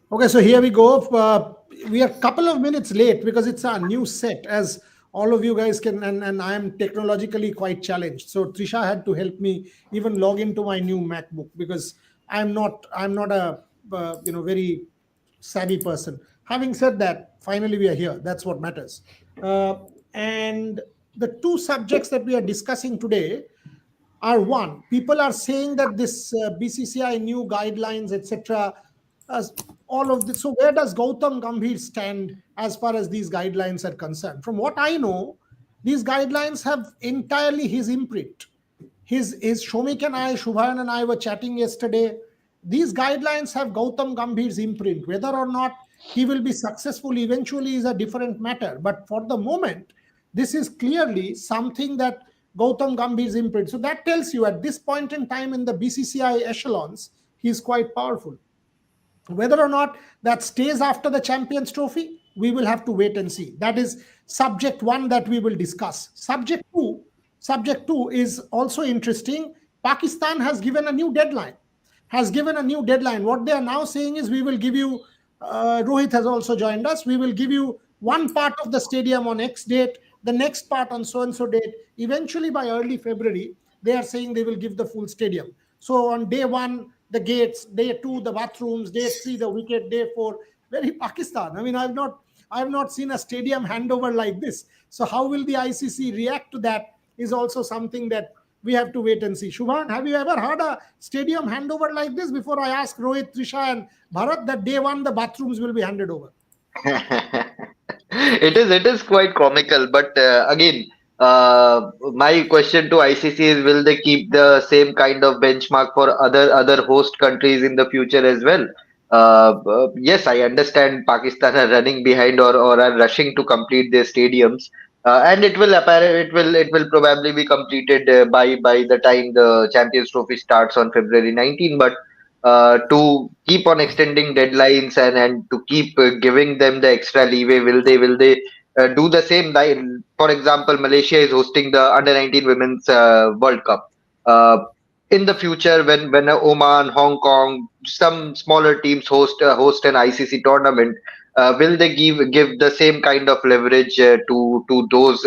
Okay, so here we go. We are a couple of minutes late because it's a new set, as all of you guys can, and I am technologically quite challenged. So Trisha had to help me even log into my new MacBook because I'm not a very savvy person. Having said that, finally we are here. That's what matters. And the two subjects that we are discussing today are one. People are saying that this BCCI new guidelines, etc., as all of this. So where does Gautam Gambhir stand as far as these guidelines are concerned? From what I know, these guidelines have entirely his imprint. His Shomik and I, Shubhayan and I were chatting yesterday. These guidelines have Gautam Gambhir's imprint. Whether or not he will be successful eventually is a different matter. But for the moment, this is clearly something that Gautam Gambhir's imprint. So that tells you at this point in time in the BCCI echelons, he is quite powerful. Whether or not that stays after the Champions Trophy, we will have to wait and see. That is subject one that we will discuss. Subject two is also interesting. Pakistan has given a new deadline. What they are now saying is, we will give you. Rohit has also joined us. We will give you one part of the stadium on X date, the next part on so and so date. Eventually, by early February, they are saying they will give the full stadium. So on day one, the gates, day two, the bathrooms, day three, the wicket, day four. Very Pakistan. I mean, I've not seen a stadium handover like this. So how will the ICC react to that is also something that we have to wait and see. Shubhan, have you ever had a stadium handover like this? Before I ask Rohit, Trisha, and Bharat, that day one the bathrooms will be handed over. It is quite comical, but again, my question to ICC is: will they keep the same kind of benchmark for other host countries in the future as well? Yes, I understand Pakistan are running behind or are rushing to complete their stadiums, and it will probably be completed by the time the Champions Trophy starts on February 19. But to keep on extending deadlines and to keep giving them the extra leeway, will they do the same? Like, for example, Malaysia is hosting the under 19 women's World Cup. Uh, in the future, when Oman, Hong Kong, some smaller teams host an ICC tournament, will they give the same kind of leverage to those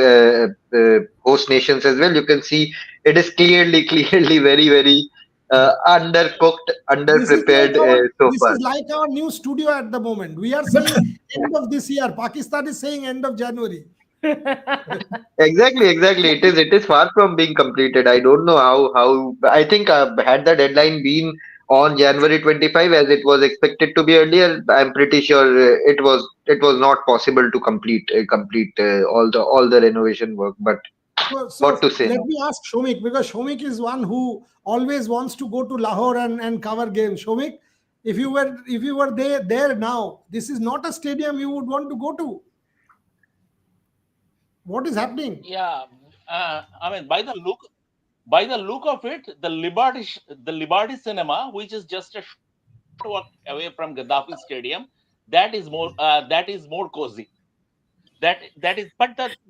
host nations as well? You can see it is clearly very undercooked, This is like underprepared our so this far. is like our new studio at the moment. We are saying end of this year. Pakistan is saying end of January. Exactly. It is far from being completed. I don't know how. I think had the deadline been on January 25 as it was expected to be earlier, I'm pretty sure it was not possible to complete all the renovation work. But what So to say let now? me ask Shomik, because Shomik is one who always wants to go to Lahore and cover games. Shomik, if you were there now, this is not a stadium you would want to go to. What is happening? Yeah, I mean, by the look of it, the Liberty Cinema, which is just a short walk away from Gaddafi Stadium, that is more cozy. But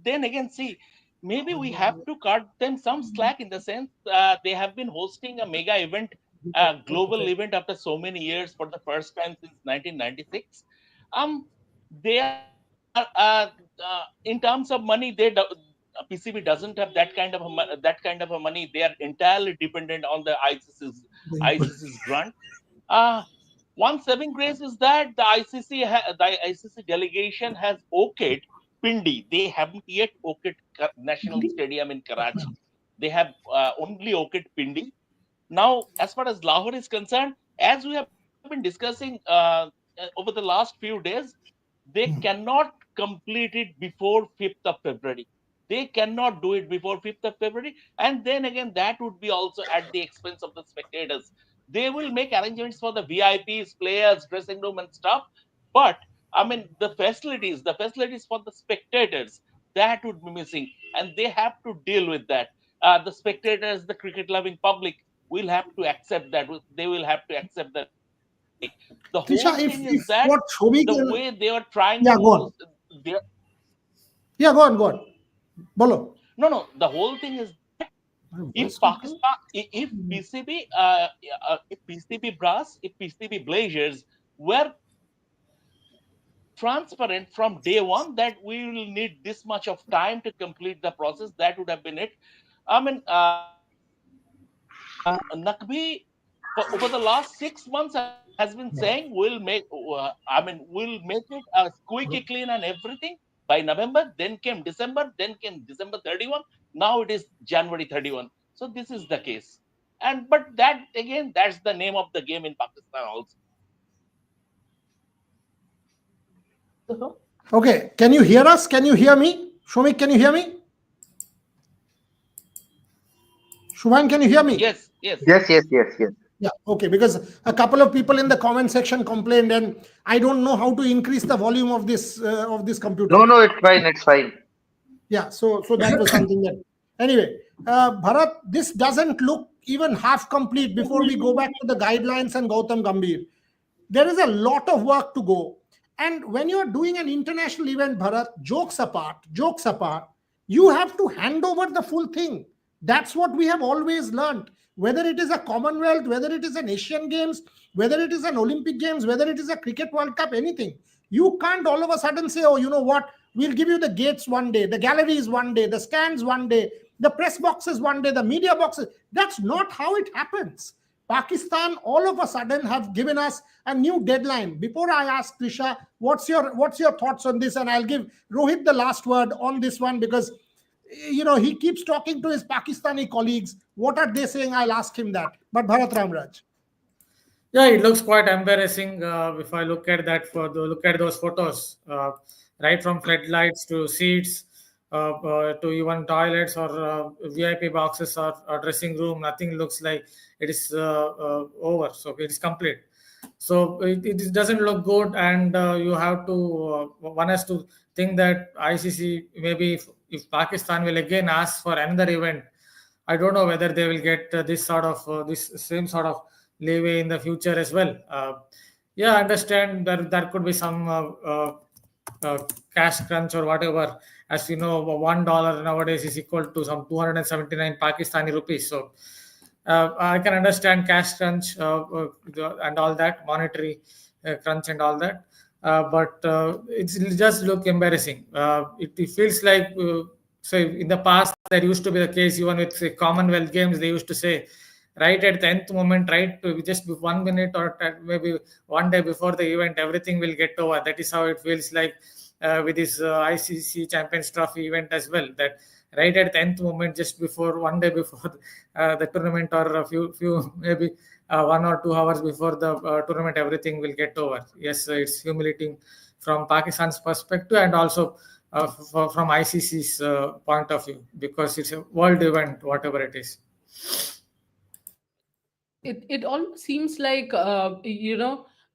then again, see, maybe we have to cut them some slack in the sense they have been hosting a mega event, a global event after so many years for the first time since 1996. They are in terms of money, PCB doesn't have that kind of a money. They are entirely dependent on the ICC's grant. Uh, One saving grace is that the ICC delegation has okayed Pindi. They haven't yet okayed National Stadium in Karachi. They have only okayed Pindi. Now, as far as Lahore is concerned, as we have been discussing over the last few days, they cannot complete it before 5th of February. They cannot do it before 5th of February. And then again, that would be also at the expense of the spectators. They will make arrangements for the VIPs, players, dressing room, and stuff. But I mean, the facilities for the spectators, that would be missing, and they have to deal with that. The spectators, the cricket loving public, will have to accept that. They will have to accept that reality. The whole Trisha, thing is if that what the Shomik way and they are trying to yeah, go host, on. they Yeah, go on. Bolo. no, the whole thing is that My if voice not coming? Pakistan, if PCB Blazers were transparent from day one that we will need this much of time to complete the process. That would have been it. I mean, Nakbi for over the last 6 months has been saying we'll make it squeaky clean and everything by November. Then came December. Then came December 31. Now it is January 31. So this is the case. And but that again, that's the name of the game in Pakistan also. Okay, can you hear us? Can you hear me? Shomik, can you hear me? Shubhan, can you hear me? Yes, yes. Yes. Yeah, okay, because a couple of people in the comment section complained, and I don't know how to increase the volume of this computer. No, it's fine. Yeah, so that was something that. Anyway, Bharat, this doesn't look even half complete before we go back to the guidelines and Gautam Gambhir. There is a lot of work to go. And when you're doing an international event, Bharat, jokes apart, you have to hand over the full thing. That's what we have always learned. Whether it is a Commonwealth, whether it is an Asian Games, whether it is an Olympic Games, whether it is a Cricket World Cup, anything. You can't all of a sudden say, oh, you know what, we'll give you the gates one day, the galleries one day, the stands one day, the press boxes one day, the media boxes. That's not how it happens. Pakistan all of a sudden have given us a new deadline. Before I ask Trisha, what's your thoughts on this? And I'll give Rohit the last word on this one because he keeps talking to his Pakistani colleagues. What are they saying? I'll ask him that. But Bharat Ramraj. Yeah, it looks quite embarrassing if I look at look at those photos, right from floodlights to seats, to even toilets or VIP boxes or dressing room. Nothing looks like it is over. So it is complete. So it doesn't look good, and you have to one has to think that ICC maybe if Pakistan will again ask for another event, I don't know whether they will get this same sort of leeway in the future as well. Yeah, I understand that there could be some cash crunch or whatever. As you know, $1 nowadays is equal to some 279 Pakistani rupees. So I can understand cash crunch and all that, monetary crunch and all that. But it just look embarrassing. It feels like, so in the past, there used to be the case even with the Commonwealth Games, they used to say, right at the nth moment, right, just 1 minute or maybe one day before the event, everything will get over. That is how it feels like with this ICC Champions Trophy event as well. That right at the nth moment, just before 1 day before the tournament, or a few maybe 1 or 2 hours before the tournament, everything will get over. Yes, it's humiliating from Pakistan's perspective and also from ICC's point of view, because it's a world event, whatever it is. It almost seems like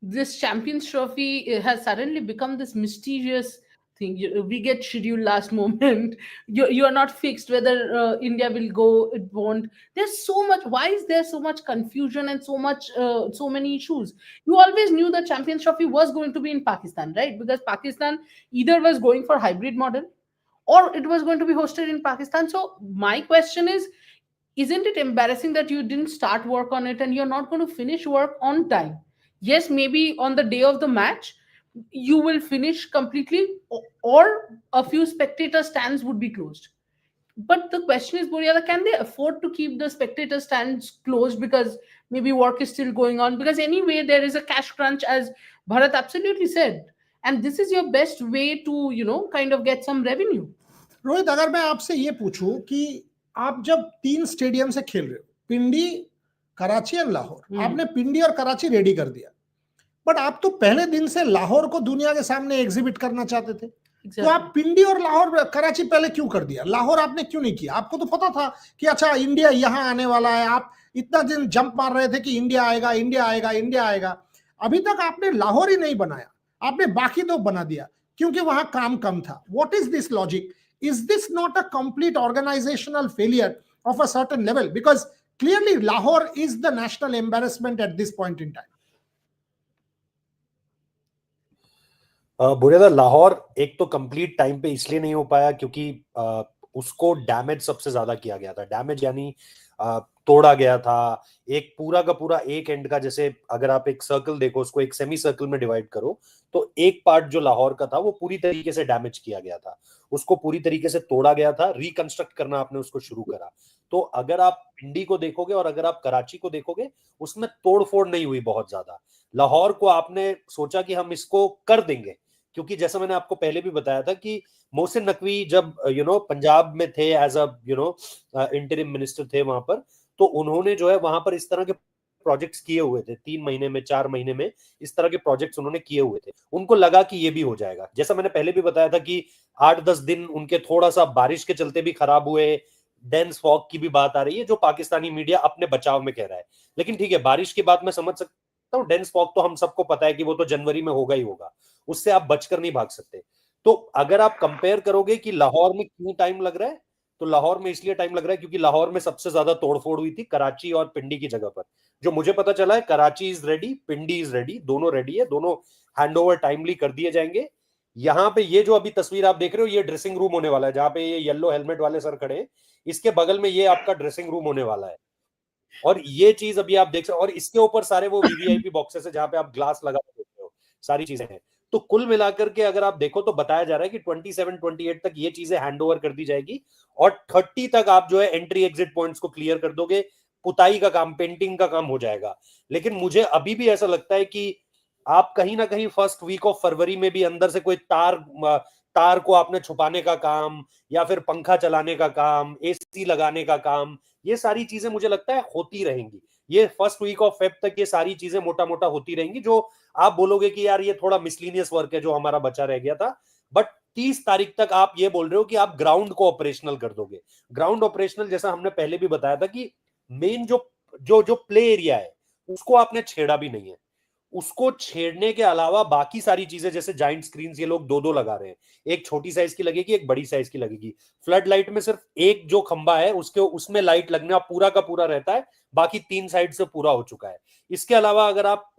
this Champions Trophy has suddenly become this mysterious thing. We get scheduled last moment. You are not fixed whether India will go, it won't. There's so much. Why is there so much confusion and so many issues? You always knew the Champions Trophy was going to be in Pakistan, right? Because Pakistan either was going for hybrid model or it was going to be hosted in Pakistan. So my question is, isn't it embarrassing that you didn't start work on it and you're not going to finish work on time? Yes, maybe on the day of the match you will finish completely, or a few spectator stands would be closed. But the question is, Buriala, can they afford to keep the spectator stands closed because maybe work is still going on? Because anyway, there is a cash crunch, as Bharat absolutely said, and this is your best way to kind of get some revenue. Rohit, अगर मैं आपसे ये पूछूं कि आप जब 3 stadium से खेल रहे हो, पिंडी, कराची और लाहौर, आपने पिंडी और कराची रेडी कर दिया, बट आप तो पहले दिन से लाहौर को दुनिया के सामने एग्जिबिट करना चाहते थे. तो आप पिंडी और लाहौर, कराची पहले क्यों कर दिया? लाहौर आपने क्यों नहीं किया? आपको तो पता था कि अच्छा इंडिया यहां आने वाला है. आप इतना दिन जंप मार रहे थे कि इंडिया आएगा, इंडिया आएगा, इंडिया आएगा. अभी तक आपने लाहौर ही नहीं बनाया, आपने बाकी तो बना दिया क्योंकि वहां काम कम था. What is this logic? Is this not a complete organizational failure of a certain level? Because clearly Lahore is the national embarrassment at this point in time. बुरेदा, लाहौर एक तो कंप्लीट टाइम पे इसलिए नहीं हो पाया क्योंकि उसको डैमेज सबसे ज्यादा किया गया था। डैमेज यानी तोड़ा गया था। एक पूरा का पूरा एक एंड का, जैसे अगर आप एक सर्कल देखो, उसको एक सेमी सर्कल में डिवाइड करो, तो एक पार्ट जो लाहौर का था वो पूरी तरीके से डैमेज किया गया था, उसको पूरी तरीके से तोड़ा गया था, रिकंस्ट्रक्ट करना आपने उसको शुरू करा। तो अगर आप पिंडी को देखोगे और अगर आप कराची को देखोगे, उसमें तोड़ फोड़ नहीं हुई बहुत ज्यादा। लाहौर को आपने सोचा कि हम इसको कर देंगे, क्योंकि जैसा मैंने आपको पहले भी बताया था कि मोहसिन नकवी जब पंजाब में थे एज अ इंटरिम मिनिस्टर थे वहां पर, तो उन्होंने जो है वहां पर इस तरह के प्रोजेक्ट्स किए हुए थे। 3 महीने में 4 महीने में इस तरह के प्रोजेक्ट्स उन्होंने किए हुए थे। उनको लगा कि ये भी हो जाएगा। जैसा मैंने पहले भी बताया था कि 8-10 दिन उनके थोड़ा सा बारिश के चलते भी खराब हुए, डेंस फॉग की भी बात आ रही है जो पाकिस्तानी मीडिया अपने बचाव में कह रहा है। लेकिन ठीक है, बारिश की बात मैं समझ सकता हूँ, डेंस फॉग तो हम सबको पता है कि वो तो जनवरी में होगा ही होगा, उससे आप बचकर नहीं भाग सकते। तो अगर आप कंपेयर करोगे कि लाहौर में क्यों टाइम लग रहा है, तो लाहौर में इसलिए टाइम लग रहा है क्योंकि लाहौर में सबसे ज्यादा तोड़फोड़ हुई थी कराची और पिंडी की जगह पर। जो मुझे पता चला है, Karachi is ready, Pindi is ready, दोनों रेडी है, दोनों हैंडओवर टाइमली कर दिए जाएंगे। यहाँ पे ये जो अभी तस्वीर आप देख रहे हो, ये ड्रेसिंग रूम होने वाला है, जहां पे ये येलो हेलमेट वाले सर खड़े हैं, इसके बगल में ये आपका ड्रेसिंग रूम होने वाला है। और ये चीज अभी आप देख सकते हो, और इसके ऊपर सारे वो वीवीआईपी बॉक्सेस है जहां पे आप ग्लास लगा सकते हो, सारी चीजें हैं। तो कुल मिलाकर के अगर आप देखो तो बताया जा रहा है कि 27-28 तक ये चीजें हैंडओवर कर दी जाएगी, और 30 तक आप जो है एंट्री एग्जिट पॉइंट्स को क्लियर कर दोगे, पुताई का काम, पेंटिंग का काम हो जाएगा। लेकिन मुझे अभी भी ऐसा लगता है कि आप कहीं ना कहीं फर्स्ट वीक ऑफ फरवरी में भी अंदर से कोई तार को आपने छुपाने का काम, या फिर पंखा चलाने का काम, एसी लगाने का काम, ये सारी चीजें मुझे लगता है होती रहेंगी। ये फर्स्ट वीक ऑफ फेब तक ये सारी चीजें मोटा मोटा होती रहेंगी, जो आप बोलोगे कि यार ये थोड़ा मिसलीनियस वर्क है जो हमारा बचा रह गया था। बट 30 तारीख तक आप ये बोल रहे हो कि आप ग्राउंड को ऑपरेशनल कर दोगे। ग्राउंड ऑपरेशनल, जैसा हमने पहले भी बताया था कि मेन जो जो जो प्ले एरिया है उसको आपने छेड़ा भी नहीं है। उसको छेड़ने के अलावा बाकी सारी चीजें, जैसे जाइंट स्क्रीन ये लोग 2-2 लगा रहे हैं, एक छोटी साइज की लगेगी, एक बड़ी साइज की लगेगी। फ्लड लाइट में सिर्फ एक जो खंबा है उसमें लाइट लगना पूरा का पूरा रहता है, बाकी 3 साइड से पूरा हो चुका है। इसके अलावा अगर आप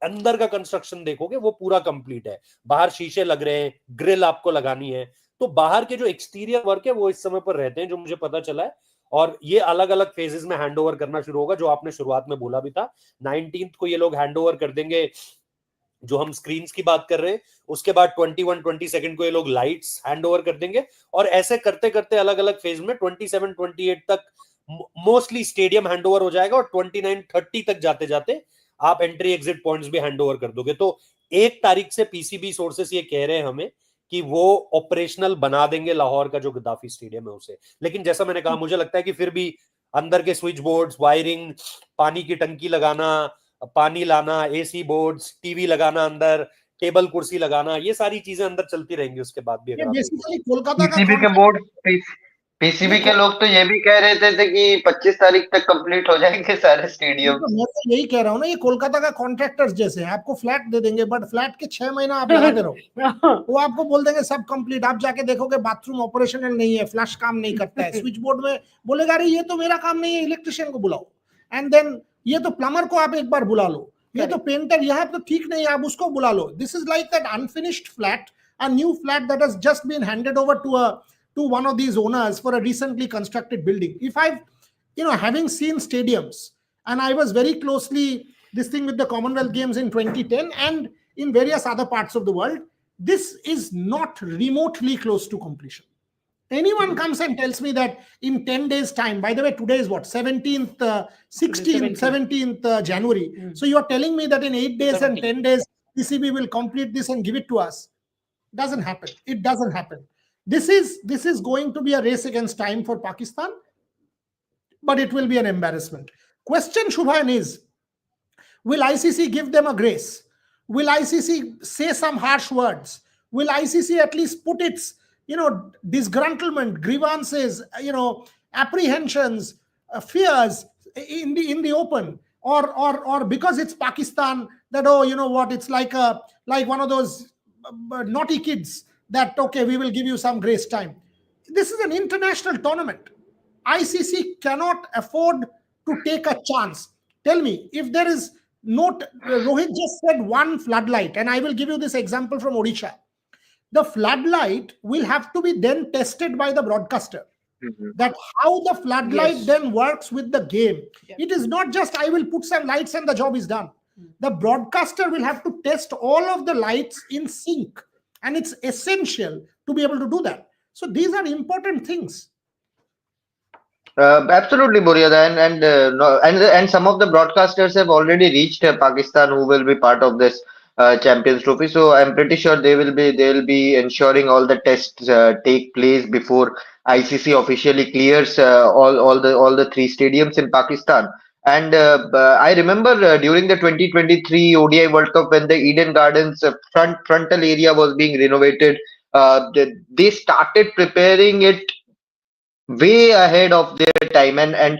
अंदर का कंस्ट्रक्शन देखोगे वो पूरा कंप्लीट है। बाहर शीशे लग रहे हैं, ग्रिल आपको लगानी है। तो बाहर के जो एक्सटीरियर वर्क है वो इस समय पर रहते हैं, जो मुझे पता चला है। और ये अलग अलग फेजेस में हैंडओवर करना शुरू होगा, जो आपने शुरुआत में बोला भी था। 19th को ये लोग हैंडओवर कर देंगे जो हम स्क्रीन्स की बात कर रहे हैं। उसके बाद 21-22 को ये लोग लाइट्स हैंडओवर कर देंगे, और ऐसे करते करते अलग अलग फेज में 27-28 तक मोस्टली स्टेडियम हैंडओवर हो जाएगा, और 29-30 तक जाते जाते आप एंट्री एग्जिट पॉइंट्स भी हैंडओवर कर दोगे। तो 1 तारीख से पीसीबी सोर्सेस ये कह रहे हैं हमें कि वो ऑपरेशनल बना देंगे लाहौर का जो गद्दाफी स्टेडियम है उसे। लेकिन जैसा मैंने कहा, मुझे लगता है कि फिर भी अंदर के स्विच बोर्ड्स, वायरिंग, पानी की टंकी लगाना, पानी लाना, एसी बोर्ड्स, टीवी लगाना, अंदर टेबल कुर्सी लगाना, ये सारी चीजें अंदर चलती रहेंगी उसके बाद भी। अगर बेसिकली कोलकाता का पीसीबी के बोर्ड, पीसीबी के लोग तो ये भी कह रहे थे कि 25 तारीख तक कंप्लीट हो जाएंगे सारे स्टेडियम। तो मैं तो यही कह रहा हूँ ना, ये कोलकाता का कॉन्ट्रैक्टर्स जैसे हैं, आपको फ्लैट दे देंगे, बट फ्लैट के 6 महीना आप लगाते रहो, वो आपको बोल देंगे सब कंप्लीट। आप जाके देखोगे बाथरूम ऑपरेशनल नहीं है, फ्लश काम नहीं करता है, स्विच बोर्ड में बोलेगा अरे ये तो मेरा काम नहीं है, इलेक्ट्रिशियन को बुलाओ। एंड देन ये तो प्लम्बर को आप एक बार बुला लो, ये तो पेंटर यहाँ तो ठीक नहीं है, आप उसको बुला लो। This is like that unfinished flat, a new flat that has just been handed over to one of these owners for a recently constructed building. If I've, having seen stadiums, and I was very closely this thing with the Commonwealth Games in 2010 and in various other parts of the world, this is not remotely close to completion. Anyone comes and tells me that in 10 days time, by the way, today is what, 17th, 16th, 17th January. So you are telling me that in 8 days 17. and 10 days, PCB will complete this and give it to us. Doesn't happen. It doesn't happen. This is going to be a race against time for Pakistan, but it will be an embarrassment. Question, Shubhan, is will ICC give them a grace? Will ICC say some harsh words? Will ICC at least put its disgruntlement, grievances, apprehensions, fears in the open, or because it's Pakistan that, oh, you know what, it's like one of those naughty kids that, okay, we will give you some grace time. This is an international tournament. ICC cannot afford to take a chance. Tell me, if there is Rohit just said one floodlight, and I will give you this example from Odisha. The floodlight will have to be then tested by the broadcaster. Mhm. that how the floodlight Yes. then works with the game. Yeah. It is not just I will put some lights and the job is done. The broadcaster will have to test all of the lights in sync, and it's essential to be able to do that. So these are important things. Absolutely, Buryada, and no, and some of the broadcasters have already reached Pakistan, who will be part of this Champions Trophy. So I'm pretty sure they will be ensuring all the tests take place before ICC officially clears all the three stadiums in Pakistan. And I remember during the 2023 ODI World Cup when the Eden Gardens frontal area was being renovated, they started preparing it way ahead of their time, and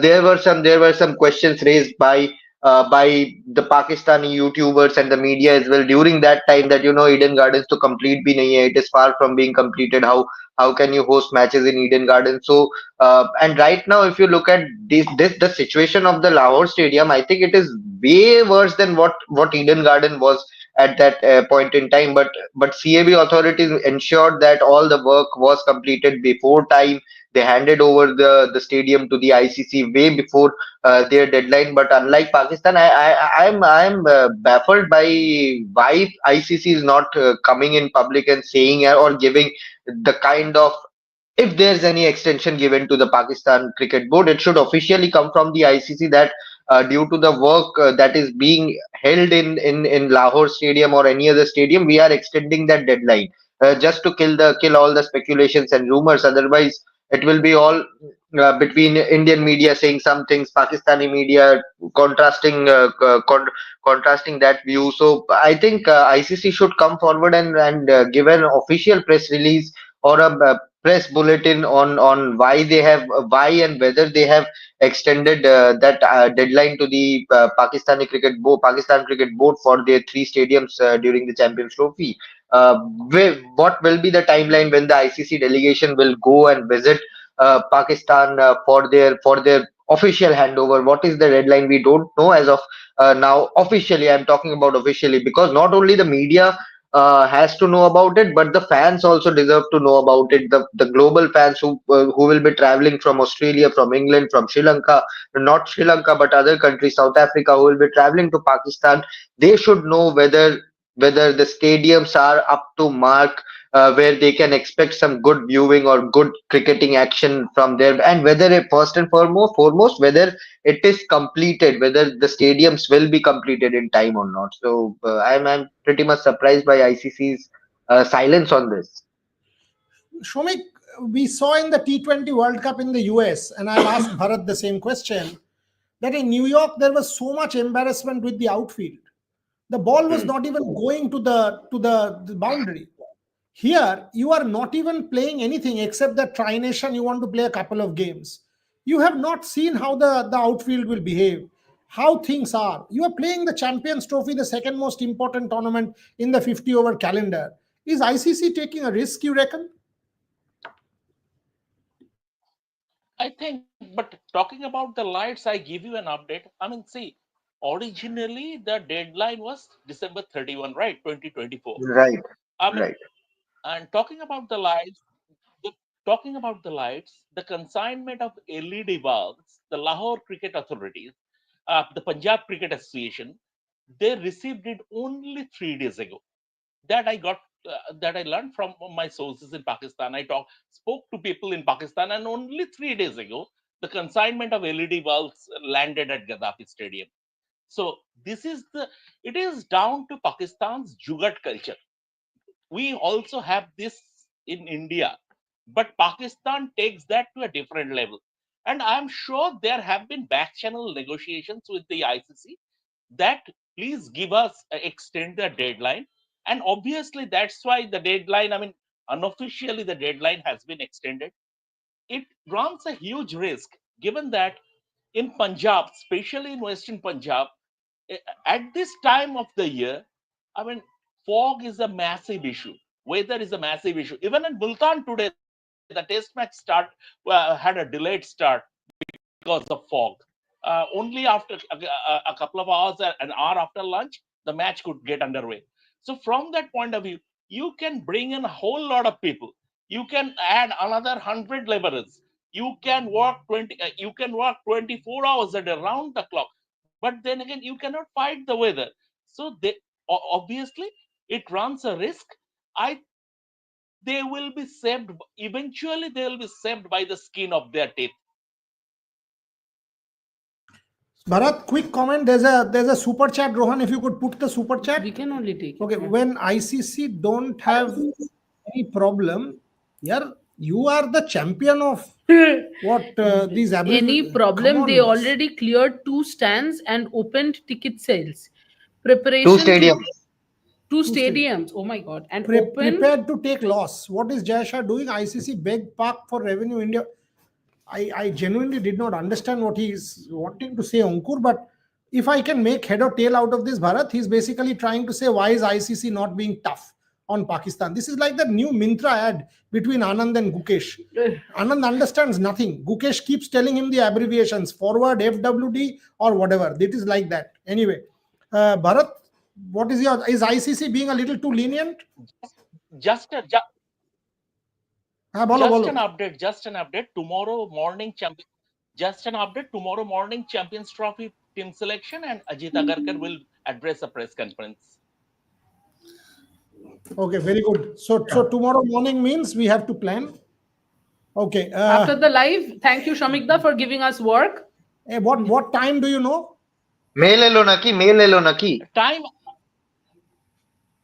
there were some questions raised by the Pakistani YouTubers and the media as well during that time, that Eden Gardens to complete bhi nahi hai, it is far from being completed. How can you host matches in Eden Gardens? So and right now, if you look at this the situation of the Lahore Stadium, I think it is way worse than what Eden Garden was at that point in time. But CAB authorities ensured that all the work was completed before time. They handed over the stadium to the ICC way before their deadline. But unlike Pakistan, I'm baffled by why ICC is not coming in public and saying or giving the kind of, if there's any extension given to the Pakistan Cricket Board, it should officially come from the ICC that due to the work that is being held in Lahore Stadium or any other stadium, we are extending that deadline just to kill all the speculations and rumors. Otherwise, it will be all between Indian media saying some things, Pakistani media contrasting contrasting that view. So I think ICC should come forward and give an official press release or a press bulletin on why and whether they have extended that deadline to the Pakistan Cricket Board for their three stadiums during the Champions Trophy. What will be the timeline when the ICC delegation will go and visit Pakistan for their official handover? What is the deadline? We don't know as of now. Officially, I'm talking about officially, because not only the media has to know about it, but the fans also deserve to know about it. The global fans who will be traveling from Australia, from England, from Sri Lanka, not Sri Lanka but other countries, South Africa, who will be traveling to Pakistan, they should know whether the stadiums are up to mark, where they can expect some good viewing or good cricketing action from there, and whether it, first and foremost, whether it is completed, whether the stadiums will be completed in time or not. So I'm pretty much surprised by ICC's silence on this. Shomik, we saw in the T20 World Cup in the US, and I'll ask Bharat the same question, that in New York there was so much embarrassment with the outfield. The ball was not even going to the boundary. Here, you are not even playing anything except the Tri Nation. You want to play a couple of games. You have not seen how the outfield will behave, how things are. You are playing the Champions Trophy, the second most important tournament in the 50 over calendar. Is ICC taking a risk, you reckon? I think, but talking about the lights, I give you an update. I mean, see, originally the deadline was December 31, right? 2024. Right, I mean, right. and the, talking about the lights, the consignment of LED bulbs, the Lahore Cricket Authorities, the Punjab Cricket Association, they received it only 3 days ago. That I got, that I learned from my sources in Pakistan. Spoke to people in Pakistan, and only 3 days ago, the consignment of LED bulbs landed at Gaddafi Stadium. So it is down to Pakistan's Jugat culture. We also have this in India, but Pakistan takes that to a different level. And I'm sure there have been back channel negotiations with the ICC that please give us extend the deadline. And obviously, that's why the deadline, I mean, unofficially, the deadline has been extended. It runs a huge risk given that in Punjab, especially in Western Punjab, at this time of the year, I mean, fog is a massive issue. Weather is a massive issue. Even in Multan today, the test match had a delayed start because of fog. Only after a couple of hours, an hour after lunch, the match could get underway. So from that point of view, you can bring in a whole lot of people. You can add another 100 laborers. You can work 24 hours a day, round the clock. But then again, you cannot fight the weather. So obviously it runs a risk. They will be saved. Eventually, they will be saved by the skin of their teeth. Bharat, quick comment. There's a super chat, Rohan. If you could put the super chat. We can only take. Okay, when ICC don't have any problem, yeah, you are the champion of what these Any problem? They already cleared 2 stands and opened ticket sales. Preparation. 2 stadiums. Two stadiums. Oh my God! And prepared to take loss. What is Jay Shah doing? ICC begged PAK for revenue India. I genuinely did not understand what he's wanting to say, Ankur. But if I can make head or tail out of this, Bharat, he's basically trying to say, why is ICC not being tough on Pakistan? This is like the new Mintra ad between Anand and Gukesh. Anand understands nothing. Gukesh keeps telling him the abbreviations, forward, FWD, or whatever. It is like that. Anyway, Bharat, what is ICC being a little too lenient? Just an update. Tomorrow morning, Champions Trophy team selection, and Ajit Agarkar will address a press conference. Okay, very good. So tomorrow morning means we have to plan. Okay. After the live, thank you, Shamikda, for giving us work. What time do you know? Mail lo naki. Time.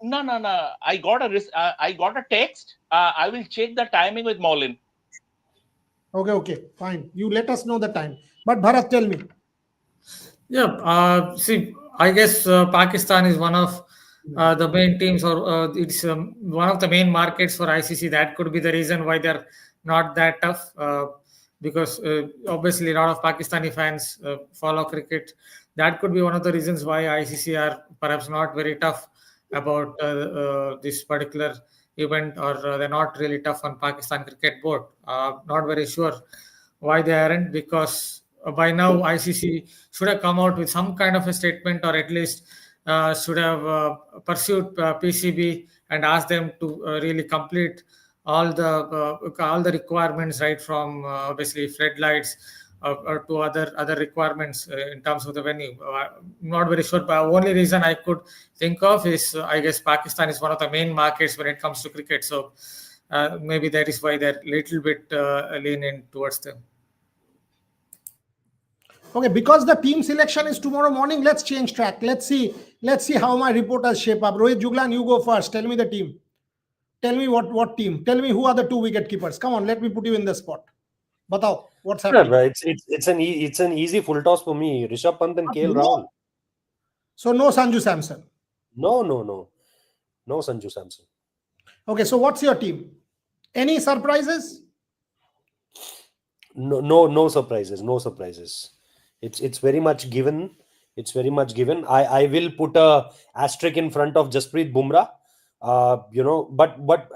No. I got a text. I will check the timing with Maulin. Okay, fine. You let us know the time. But Bharat, tell me. Yeah. See, I guess Pakistan is one of the main teams, or it's one of the main markets for ICC. That could be the reason why they're not that tough. Because obviously a lot of Pakistani fans follow cricket. That could be one of the reasons why ICC are perhaps not very tough about this particular event, or they're not really tough on Pakistan Cricket Board. Not very sure why they aren't, because by now ICC should have come out with some kind of a statement, or at least should have pursued PCB and asked them to really complete all the requirements, right from obviously floodlights or to other requirements in terms of the venue. I'm not very sure, but the only reason I could think of is I guess Pakistan is one of the main markets when it comes to cricket. So maybe that is why they're a little bit lenient towards them. Okay, because the team selection is tomorrow morning, let's change track. Let's see how my reporters shape up. Rohit Juglan, you go first. Tell me the team. Tell me what team. Tell me who are the 2 wicket keepers. Come on, let me put you in the spot. Batao, what's happening? Yeah, it's an easy full toss for me. Rishabh Pant and KL Rahul. So no Sanju Samson. No Sanju Samson. Okay, so what's your team? Any surprises? No surprises. No surprises. It's very much given. I will put a asterisk in front of Jasprit Bumrah. But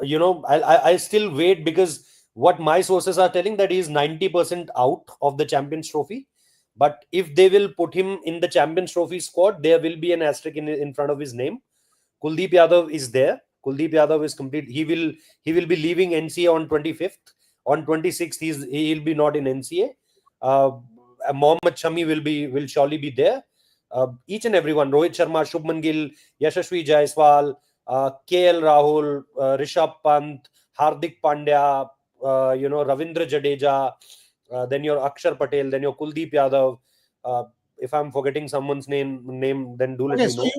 I'll still wait, because what my sources are telling that he is 90% out of the Champions Trophy. But if they will put him in the Champions Trophy squad, there will be an asterisk in front of his name. Kuldeep Yadav is there. Kuldeep Yadav is complete. He will be leaving NCA on 25th. On 26th, he'll be not in NCA. Mohammad Shami will surely be there. Each and everyone: Rohit Sharma, Shubman Gill, Yashasvi Jaiswal, KL Rahul, Rishabh Pant, Hardik Pandya, Ravindra Jadeja, then your Akshar Patel, then your Kuldeep Yadav. If I'm forgetting someone's name, then do let me know.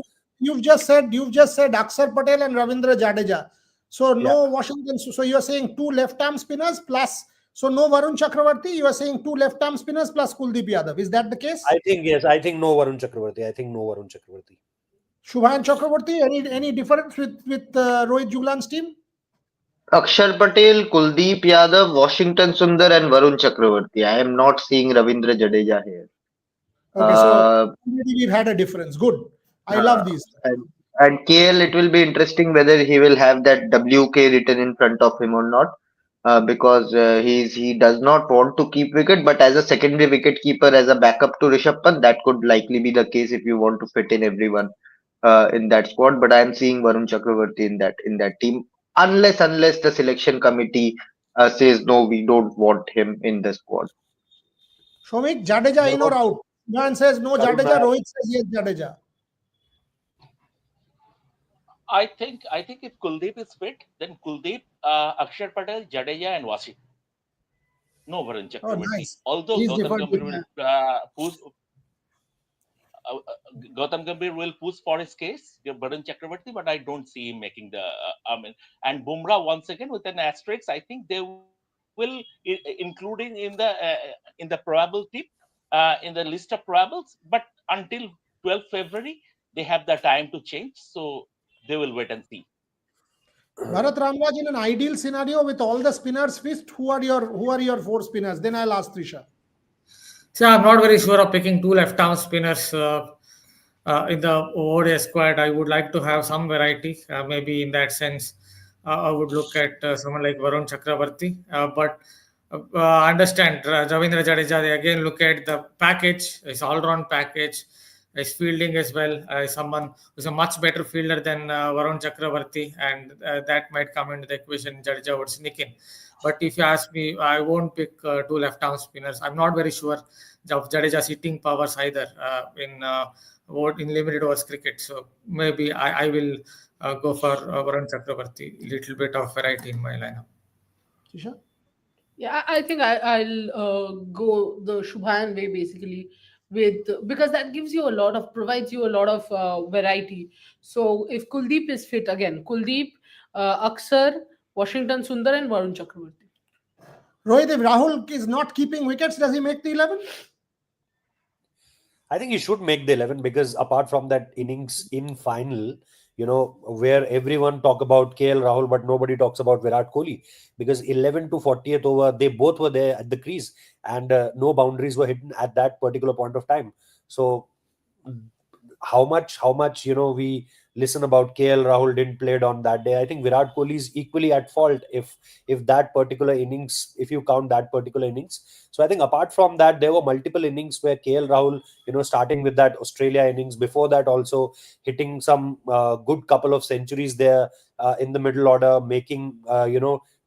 You've just said Akshar Patel and Ravindra Jadeja. So no Washington. So you are saying 2 left-arm spinners plus. So no Varun Chakravarti. You are saying 2 left-arm spinners plus Kuldeep Yadav. Is that the case? I think yes. I think no Varun Chakravarti. Shubhan Chakravarti. Any difference with Rohit Juglan's team? Akshar Patel, Kuldeep Yadav, Washington Sundar, and Varun Chakravarti. I am not seeing Ravindra Jadeja here. Okay, so we've had a difference. Good. I love these. And KL, it will be interesting whether he will have that WK written in front of him or not, because he does not want to keep wicket, but as a secondary wicket keeper, as a backup to Rishabh Pant, that could likely be the case if you want to fit in everyone in that squad. But I am seeing Varun Chakravarti in that team. unless the selection committee says no, we don't want him in the squad. Shomik, Jadeja in or out? Man says no Jadeja, Rohit says yes Jadeja. I think if Kuldeep is fit, then Kuldeep, Akshar Patel, Jadeja, and Wasi. No Varun Oh, Chakravarti. nice. Although He's Gautam deferred Gambhir with will that. push, Gautam Gambhir will push for his case, Varun Chakravarti, but I don't see him making the. And Bumrah once again with an asterisk. I think they will, including in the probable tip, in the list of probables. But until 12th February, they have the time to change, so they will wait and see. Bharat Ramraj, in an ideal scenario with all the spinners fist, who are your four spinners? Then I'll ask Trisha. So I'm not very sure of picking two left-arm spinners in the ODI squad. I would like to have some variety. Maybe in that sense, I would look at someone like Varun Chakravarti. But I understand Ravindra Jadeja. They again look at the package, his all-round package, his fielding as well. Someone who's a much better fielder than Varun Chakravarti, and that might come into the equation. Jadeja would sneak in. But if you ask me, I won't pick two left-arm spinners. I'm not very sure of Jadeja's hitting powers either in limited overs cricket. So maybe I will go for Varun Chakravarti. Little bit of variety in my lineup. Trisha? Yeah, I think I'll go the Shubhan way basically because that gives you provides you a lot of variety. So if Kuldeep is fit again, Kuldeep, Aksar, Washington Sundar, and Varun Chakravarti. Rohit, if Rahul is not keeping wickets, does he make the 11? I think he should make the 11 because apart from that innings in final, where everyone talk about KL Rahul, but nobody talks about Virat Kohli because 11 to 40th over, they both were there at the crease and no boundaries were hidden at that particular point of time. So how much, we listen about KL Rahul didn't play it on that day. I think Virat Kohli is equally at fault if that particular innings, if you count that particular innings. So I think apart from that, there were multiple innings where KL Rahul, starting with that Australia innings, before that also hitting some good couple of centuries there in the middle order, making,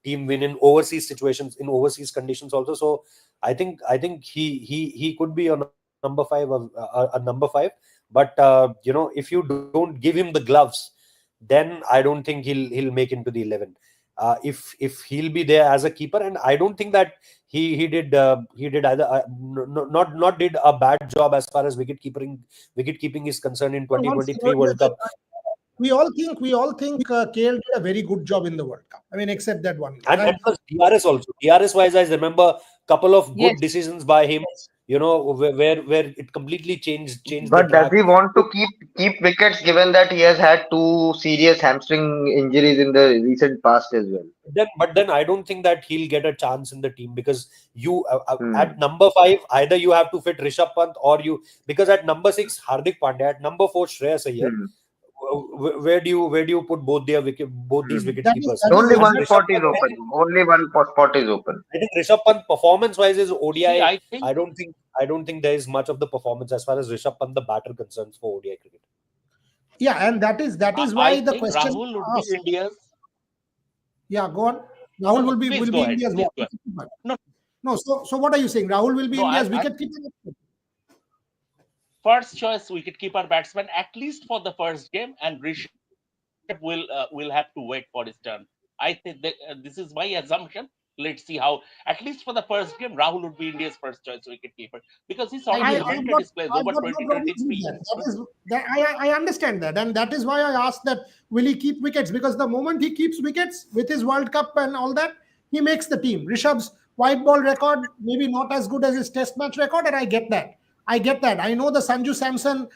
team win in overseas situations, in overseas conditions also. So I think he could be a number five, but if you don't give him the gloves, then I don't think he'll make into the 11. If he'll be there as a keeper, and I don't think that he did either not did a bad job as far as wicket keeping is concerned in 2023 World Cup. We all think KL did a very good job in the World Cup. I mean, except that one. And plus DRS also. DRS wise, I remember a couple of good Yes. decisions by him. Where it completely changed But the track. does he want to keep wickets given that he has had two serious hamstring injuries in the recent past as well? But then I don't think that he'll get a chance in the team because you Hmm. at number 5 either you have to fit Rishabh Pant because at number 6 Hardik Pandya, at number 4 Shreyas Iyer. Hmm. Where do you put both these wicket That is- keepers? that is- Only one Rishabh spot is Pant, open. Only one spot is open. I think Rishabh Pant performance wise is ODI. See, I think I don't think there is much of the performance as far as Rishabh Pant the batter concerns for ODI cricket. Yeah, and that is why I the think question Rahul would asked. be India's. Yeah, go on. Rahul will be Please go ahead. India's Please go wicket No. No, so what are you saying? Rahul will be No, India's I- wicket keeper? First choice wicketkeeper batsman, at least for the first game, and Rishabh will have to wait for his turn. I think that, this is my assumption. Let's see how, at least for the first game, Rahul would be India's first choice wicketkeeper because he's already cemented his place over I've got no problem with 2023. I understand that, and that is why I asked that will he keep wickets, because the moment he keeps wickets with his World Cup and all that, he makes the team. Rishabh's white ball record maybe not as good as his Test match record, and I get that. I know the Sanju Samson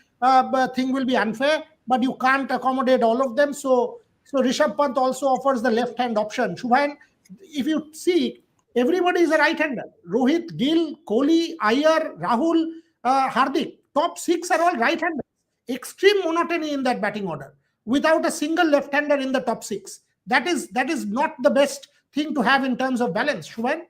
thing will be unfair, but you can't accommodate all of them. So Rishabh Pant also offers the left hand option. Shubhan, if you see, everybody is a right-hander. Rohit, Gill, Kohli, Iyer, Rahul, Hardik. Top 6 are all right-handers. Extreme monotony in that batting order, without a single left-hander in the top 6. That is not the best thing to have in terms of balance. Shubhan?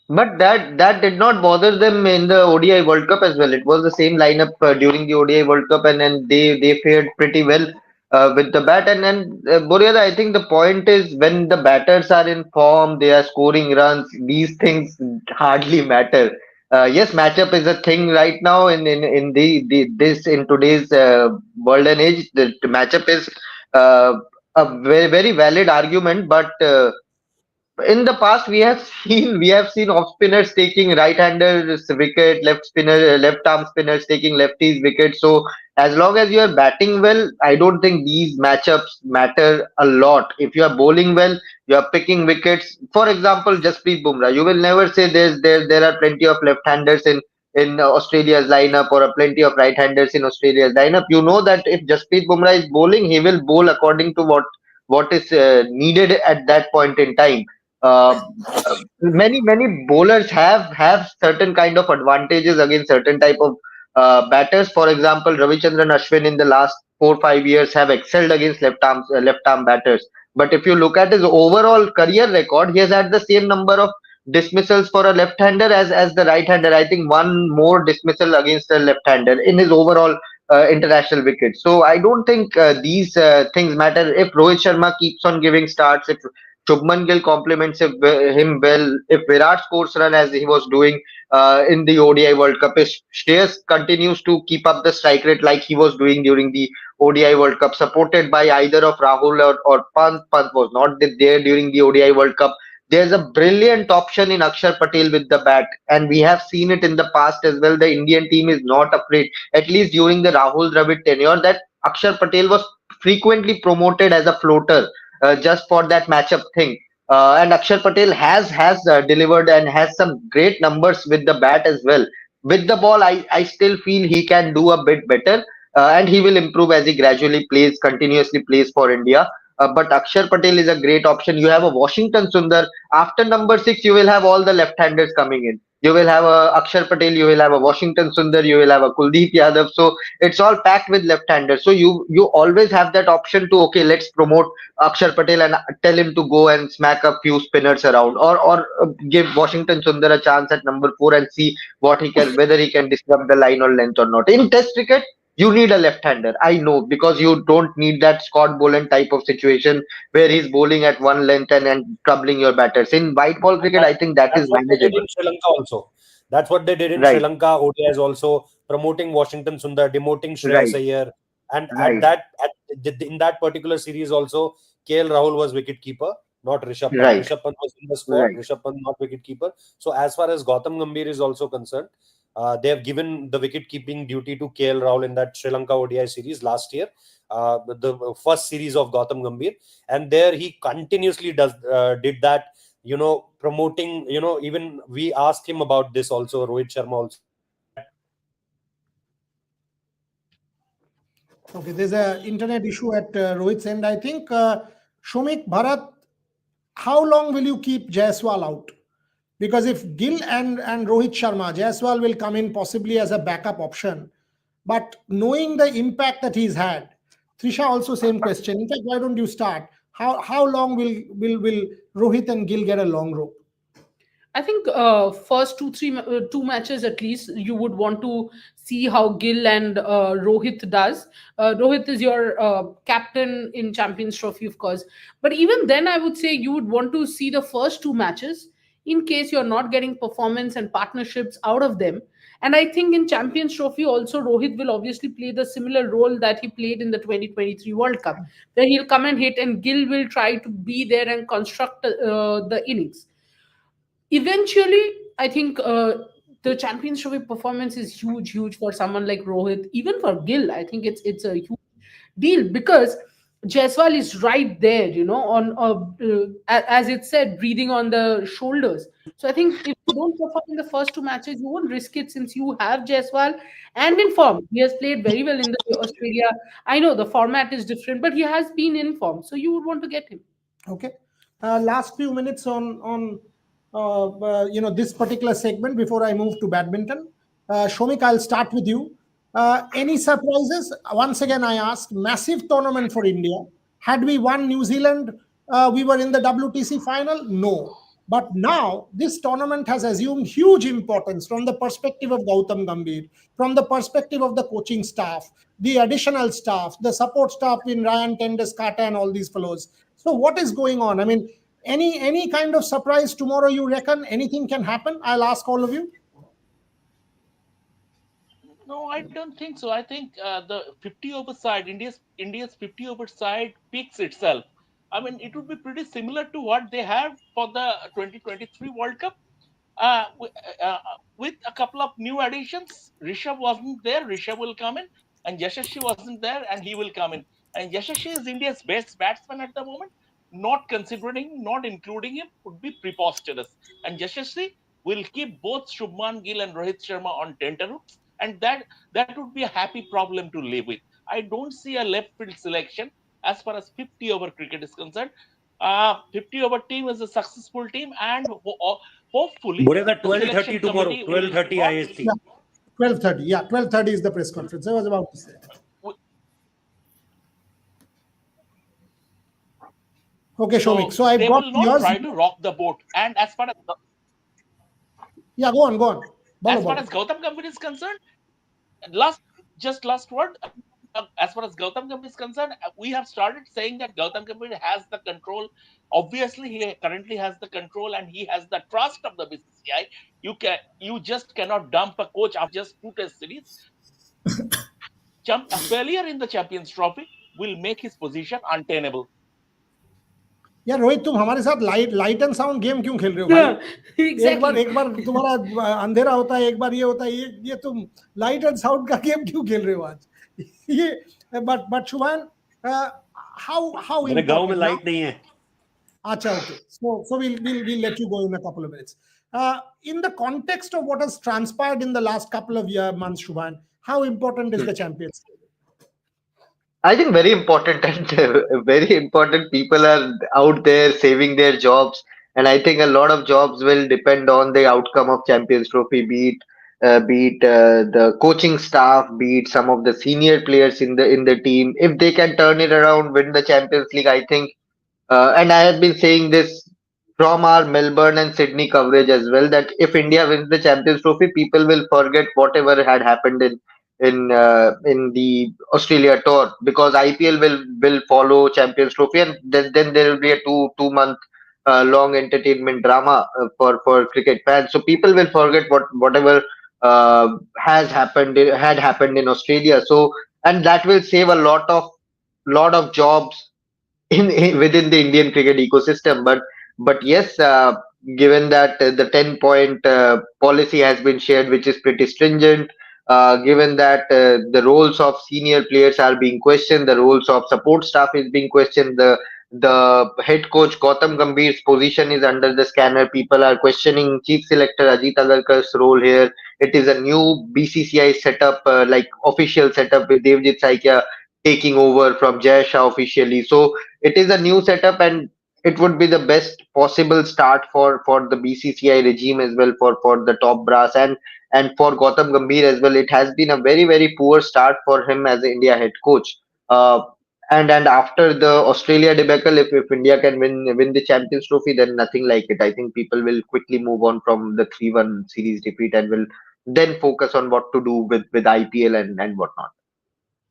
But that did not bother them in the ODI World Cup as well. It was the same lineup during the ODI World Cup, and then they fared pretty well. with the bat. And Boryada, I think the point is when the batters are in form, they are scoring runs. These things hardly matter. Yes, matchup is a thing right now in the this in today's world and age. The matchup is uh, a very very valid argument, but. In the past we have seen off spinners taking right-handers wicket, left arm spinners taking lefties wicket. So as long as you are batting well, I don't think these matchups matter a lot. If you are bowling well, you are picking wickets. For example, Jasprit Bumrah, you will never say there are plenty of left-handers in Australia's lineup or plenty of right-handers in Australia's lineup. You know that if Jasprit Bumrah is bowling, he will bowl according to what is needed at that point in time. uh, many bowlers have certain kind of advantages against certain type of batters. For example, Ravichandran Ashwin in the last 4 5 years have excelled against left arm batters. But if you look at his overall career record, he has had the same number of dismissals for a left-hander as the right-hander. I think one more dismissal against a left-hander in his overall international wickets. So I don't think these things matter. If Rohit Sharma keeps on giving starts, if Shubman Gill compliments him well. If Virat scores run as he was doing in the ODI World Cup, if Shreyas continues to keep up the strike rate like he was doing during the ODI World Cup, supported by either of Rahul or Pant. Pant was not there during the ODI World Cup. There's a brilliant option in Akshar Patel with the bat, and we have seen it in the past as well. The Indian team is not afraid, at least during the Rahul Dravid tenure, that Akshar Patel was frequently promoted as a floater just for that matchup thing. And Akshar Patel has delivered and has some great numbers with the bat as well. With the ball, I still feel he can do a bit better, and he will improve as he gradually continuously plays for India. But Akshar Patel is a great option. You have a Washington Sundar. After number six, you will have all the left-handers coming in. You will have a Akshar Patel. You will have a Washington Sundar. You will have a Kuldeep Yadav. So it's all packed with left-handers. So you always have that option to, okay, let's promote Akshar Patel and tell him to go and smack a few spinners around, or give Washington Sundar a chance at number four and see what he can, whether he can disrupt the line or length or not. In Test cricket, you need a left-hander. I know, because you don't need that Scott Boland type of situation where he's bowling at one length and troubling your batters. In white ball cricket, I think that That's is what they did manageable. in Sri Lanka also. That's what they did in Sri Right, Lanka ODIs also, promoting Washington Sundar, demoting Shreyas right, Iyer, and right, in that particular series also, KL Rahul was wicket keeper, not Rishabh Pant. right, Rishabh Pant was in the squad. right. Rishabh Pant not wicket keeper. So as far as Gautam Gambhir is also concerned, they have given the wicket keeping duty to KL Rahul in that Sri Lanka ODI series last year, the first series of Gautam Gambhir, and there he continuously did that, promoting, even we asked him about this also, Rohit Sharma also. Okay, there's a internet issue at Rohit's end, I think. Shomik, Bharat, how long will you keep Jaiswal out? Because if Gill and Rohit Sharma, Jaiswal will come in possibly as a backup option. But knowing the impact that he's had, Trisha also same question. In fact, why don't you start? How long will Rohit and Gill get a long rope? I think first two matches at least you would want to see how Gill and Rohit does. Rohit is your captain in Champions Trophy, of course, but even then, I would say you would want to see the first two matches in case you're not getting performance and partnerships out of them. And I think in Champions Trophy also Rohit will obviously play the similar role that he played in the 2023 World Cup, where he'll come and hit, and Gill will try to be there and construct the innings. Eventually, I think the Champions Trophy performance is huge for someone like Rohit. Even for Gill, I think it's a huge deal, because Jaiswal is right there, on as it said, breathing on the shoulders. So I think if you don't perform in the first two matches, you won't risk it, since you have Jaiswal and in form. He has played very well in the Australia. I know the format is different, but he has been in form, so you would want to get him. Okay. Last few minutes on this particular segment before I move to badminton. Shomik, I'll start with you. Any surprises? Once again, I ask. Massive tournament for India. Had we won New Zealand, we were in the WTC final? No. But now this tournament has assumed huge importance from the perspective of Gautam Gambhir, from the perspective of the coaching staff, the additional staff, the support staff in Ryan Tendeskata and all these fellows. So what is going on? I mean, any kind of surprise tomorrow, you reckon anything can happen? I'll ask all of you. No, I don't think so. I think the 50 over side, India's 50 over side picks itself. I mean, it would be pretty similar to what they had for the 2023 World Cup. Uh, with, uh, with a couple of new additions, Rishabh wasn't there. Rishabh will come in, and Yashasvi wasn't there, and he will come in. And Yashasvi is India's best batsman at the moment. Not considering, not including him would be preposterous. And Yashasvi will keep both Shubman Gill and Rohit Sharma on tenterhooks, and that would be a happy problem to live with. I don't see a left field selection as far as 50 over cricket is concerned. 50 over team is a successful team, and hopefully Bolega the 12:30 selection tomorrow, committee will 12:30 not IST. Yeah, 12:30. Yeah, 12:30 is the press conference. I was about to say. Okay, Shomik. So I've they got will not yours. try to rock the boat. And as far as Yeah, go on, go on. as far as Gautam Gambhir is concerned, last word. As far as Gautam Gambhir is concerned, we have started saying that Gautam Gambhir has the control. Obviously, he currently has the control and he has the trust of the BCCI. You just cannot dump a coach after just 2 test series. A failure in the Champions Trophy will make his position untenable. यार रोहित, तुम हमारे साथ light and sound game क्यों खेल रहे हो भाई? Exactly. एक बार तुम्हारा अंधेरा होता है, एक बार ये होता है, ये तुम लाइट एंड साउंड का गेम क्यों खेल रहे हो आज? ये बट शुभान, how मेरे गांव में लाइट नहीं है. Acha, okay. So we'll let you go in a couple of minutes. In the context of what has transpired in the last couple of months, Shubhan, how important is the Champions League? I think very important, and very important people are out there saving their jobs, and I think a lot of jobs will depend on the outcome of Champions Trophy, be it the coaching staff, be it some of the senior players in the team. If they can turn it around, win the Champions League, I think, and I have been saying this from our Melbourne and Sydney coverage as well, that if India wins the Champions Trophy, people will forget whatever had happened in the Australia tour, because IPL will follow Champions Trophy, and then there will be a two month long entertainment drama for cricket fans. So people will forget whatever had happened in Australia. So, and that will save a lot of jobs within the Indian cricket ecosystem. But yes, given that the 10-point policy has been shared, which is pretty stringent, given that the roles of senior players are being questioned, the roles of support staff is being questioned, the head coach Gautam Gambhir's position is under the scanner. People are questioning chief selector Ajit Agarkar's role here. It is a new BCCI setup, like official setup, with Devjit Saikia taking over from Jay Shah officially. So it is a new setup, and it would be the best possible start for the BCCI regime as well, for the top brass, and for Gautam Gambhir as well. It has been a very poor start for him as the India head coach. And after the Australia debacle, if India can win the Champions Trophy, then nothing like it. I think people will quickly move on from the 3-1 series defeat and will then focus on what to do with IPL and whatnot.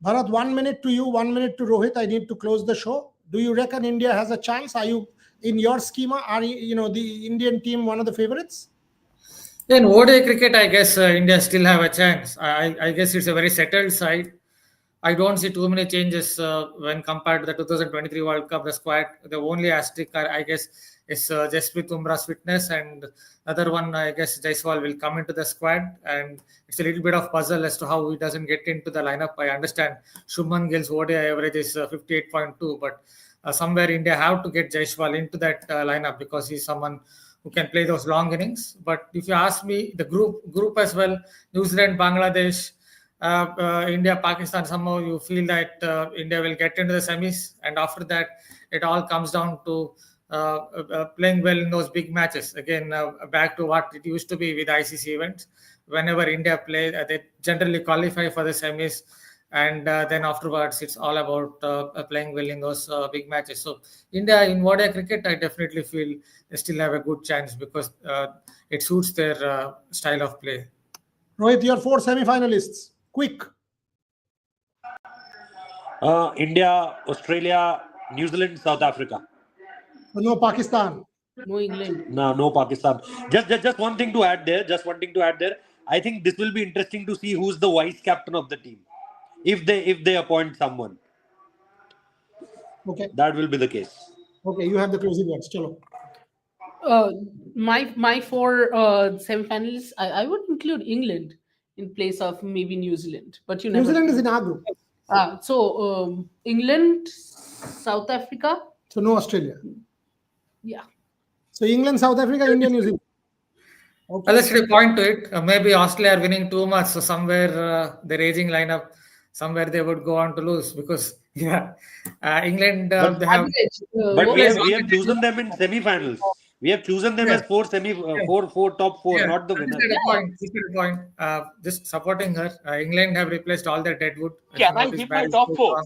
Bharat, 1 minute to you, 1 minute to Rohit. I need to close the show. Do you reckon India has a chance? Are you, in your schema, are the Indian team one of the favorites? In ODI cricket, I guess India still have a chance. I guess it's a very settled side. I don't see too many changes when compared to the 2023 World Cup. The squad, the only asterisk, I guess, is Jasprit Umrah's fitness, and other one, I guess, Jaiswal will come into the squad, and it's a little bit of puzzle as to how he doesn't get into the lineup. I understand Shubman Gill's ODI average is 58.2, but somewhere India have to get Jaiswal into that lineup, because he's someone who can play those long innings. But if you ask me, the group as well, New Zealand, Bangladesh, India, Pakistan, somehow you feel that India will get into the semis, and after that it all comes down to playing well in those big matches. Again, back to what it used to be with ICC events. Whenever India play, they generally qualify for the semis and then afterwards it's all about playing well in those big matches. So India in ODI cricket, I definitely feel they still have a good chance because it suits their style of play. Rohit, your 4 semi-finalists. Quick. India, Australia, New Zealand, South Africa. No Pakistan. No England. No Pakistan. Just one thing to add there. I think this will be interesting to see who's the vice captain of the team. If they appoint someone, Okay. that will be the case. Okay, you have the closing words. Chalo. My 4 semi-finalists, I would include England in place of maybe New Zealand, but you New never. Zealand is in our group. So England, South Africa. So no Australia. Yeah. So England, South Africa, India, New Zealand. Okay. Let's point to it. Maybe Australia are winning too much, so somewhere the raging lineup, somewhere they would go on to lose because England But- they have. Average, But we what- have chosen them in semi-finals. We have chosen them as four top four, Yeah, not the this winner. is the point. Just supporting her. England have replaced all their deadwood. Can Some I of these give my bad top is 4? gone.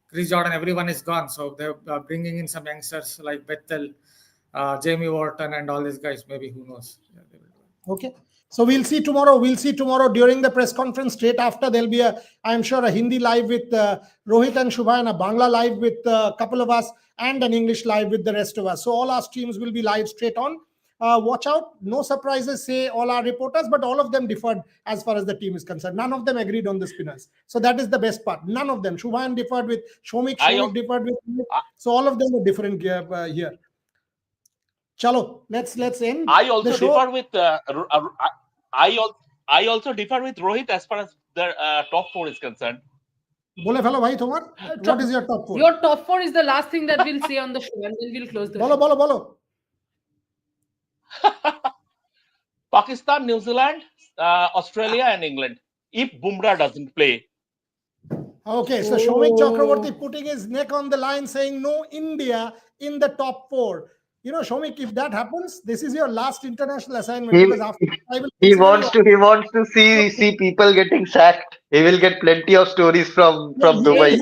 Chris Jordan, everyone is gone. So they're bringing in some youngsters like Bethel, Jamie Wharton, and all these guys. Maybe who knows? Yeah, they will do it. Okay. So we'll see tomorrow. During the press conference. Straight after, there'll be I'm sure, a Hindi live with Rohit and Shubha, and a Bangla live with a couple of us, and an English live with the rest of us. So all our streams will be live straight on. Watch out. No surprises, say all our reporters, but all of them differed as far as the team is concerned. None of them agreed on the spinners. So that is the best part. None of them. Shubhan differed with Shomik. Shomik differed with. So all of them are different here. Chalo, let's end. I also the show. differ with I also differ with Rohit as far as the top 4 is concerned. Bole fellow bhai tomar. What is your top 4? Your top 4 is the last thing that we'll say on the show, and then we'll close the show. Bolo. Pakistan, New Zealand, Australia, and England. If Bumrah doesn't play. Okay, so Shomik Chakraborty putting his neck on the line, saying no India in the top 4. You know, Shomik, if that happens, this is your last international assignment. Because after He wants to see people getting sacked. He will get plenty of stories from Dubai.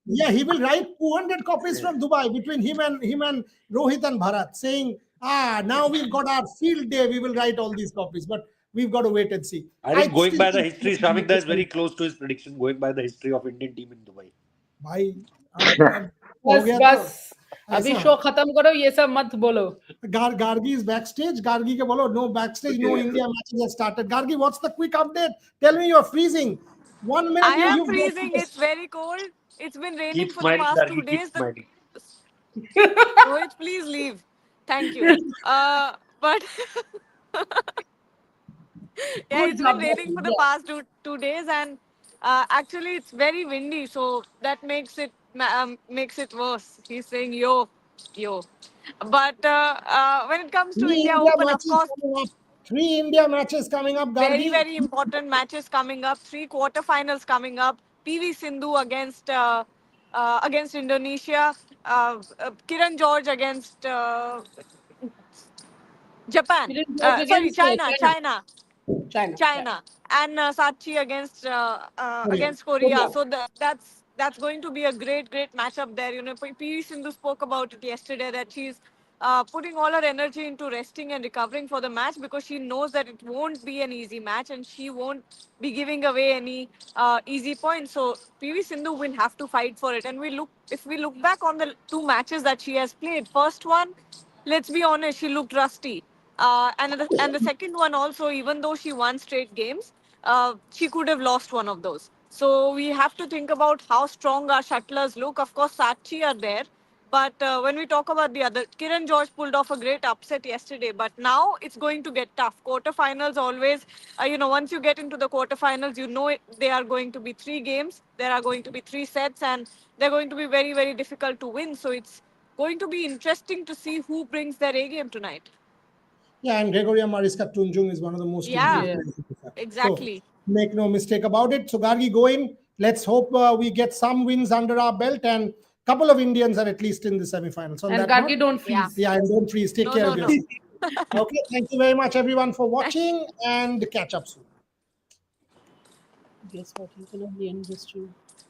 Yeah, he will write 200 copies from Dubai between him and Rohit and Bharat, saying, now we've got our field day. We will write all these copies, but we've got to wait and see. I think going by the history, Shamik is very close to his prediction. Going by the history of Indian team in Dubai. Bhai, बस अभी show खत्म करो, ये सब मत बोलो. Gargi is backstage. Gargi ke bolo, no backstage, no India matches have started. Gargi, what's the quick update? Tell me you're freezing. 1 minute. I am freezing. It's very cold. It's been raining for the past 2 days. Rohit, please leave. Thank you. But yeah, it's been raining for the past two days, and actually it's very windy, so that makes it worse. He's saying yo. But when it comes to India Open, of course, 3 India matches coming up. Gargi. Very, very important matches coming up. 3 quarterfinals coming up. PV Sindhu against Indonesia. Kiran George against Japan. China. And Sachi against Korea. So that's going to be a great matchup there. You know, PV Sindhu spoke about it yesterday that she's putting all her energy into resting and recovering for the match because she knows that it won't be an easy match and she won't be giving away any easy points. So PV Sindhu will have to fight for it. And if we look back on the 2 matches that she has played, first one, let's be honest, she looked rusty. And the second one also, even though she won straight games, she could have lost one of those. So we have to think about how strong our shuttlers look. Of course, Sachi are there. But when we talk about the other, Kiran George pulled off a great upset yesterday. But now it's going to get tough. Quarterfinals always, once you get into the quarterfinals, they are going to be 3 games. There are going to be 3 sets. And they're going to be very, very difficult to win. So it's going to be interesting to see who brings their A game tonight. Yeah, and Gregoria Mariska Tunjung is one of the most exactly. So make no mistake about it. So Gargi, go in. Let's hope we get some wins under our belt, and a couple of Indians are at least in the semifinals. And Gargi, don't freeze. Yeah, and don't freeze. Take care of yourself. Okay, thank you very much, everyone, for watching, and catch up soon. guess what? You can only end this too.